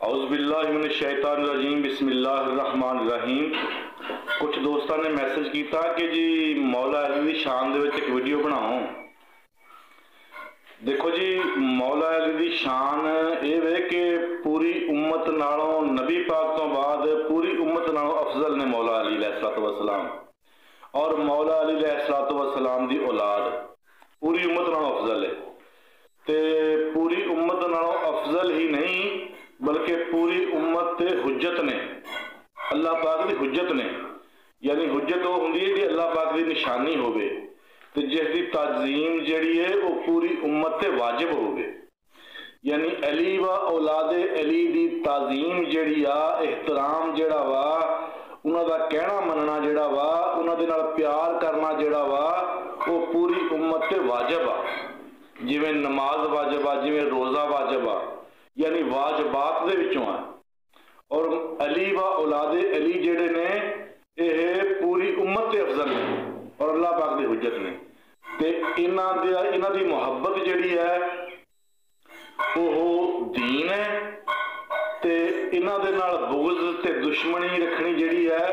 औज़ुबिल्लाहिमिनश्शैतानिर्रजीम बिस्मिल्लाहिर्रहमानिर्रहीम। कुछ दोस्तों ने मैसेज किया कि जी मौला अली की शान दे विच एक वीडियो बनाओ। देखो जी, मौला अली की शान ये वे कि पूरी उम्मत नालों नबी पाक तो बाद पूरी उम्मत नालों अफजल ने मौला अली अलैहिस्सलातु वस्सलाम, और मौला अली अलैहिस्सलातु वस्सलाम दी औलाद पूरी उम्मत नालों अफजल है। ते पूरी उम्मत नालों अफजल ही नहीं बल्कि पूरी उम्मत ते हुज्जत ने, अल्लाह पाक की हुज्जत ने। यानी हुज्जत वो होंदी है कि अल्लाह पाक की निशानी होवे ते जिसकी ताजीम जिहड़ी है वो पूरी उम्मत ते वाजिब होवे। यानी अली व औलादे अली दी ताजीम जिहड़ी आ, एहतराम जिहड़ा वा, उन्हां दा कहना मनना जिहड़ा वा, उन्हां दे नाल प्यार करना जिहड़ा वा, वो पूरी उम्मत ते वाजिब आ। जिवें नमाज वाजिब आ, जिवें रोज़ा वाजिब आ, यानी वाजबात दे विचों आ। और अली व औलादे अली जिहड़े ने यह पूरी उम्मत ते अफजल ने और अल्लाह पाक दी हुज्जत ने। ते इन्हां दी मुहब्बत जिहड़ी है वो दीन है, ते इन्हां दे नाल बुग़्ज़ ते दुश्मनी रखनी जिहड़ी है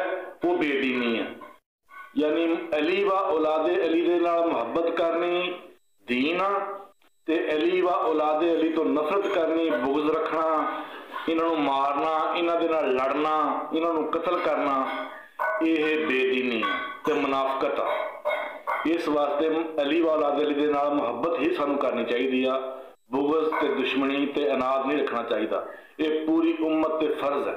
वो बेदीनी है। यानी अली व औलादे अली दे नाल मुहब्बत करनी दीन आ, ते अली व औलादे अली तो नफरत करनी, बुग़्ज़ रखना, इन्हों मारना, इन्हां दे नाल लड़ना, इन्हों कतल करना, यह बेदीनी ते मुनाफकत आ। इस वास्ते अली व औलादे अली दे नाल मुहब्बत ही सानू करनी चाहिए आ। बुग़्ज़ ते दुश्मनी ते अनाद नहीं रखना चाहिए। ये पूरी उम्मत ते फर्ज है।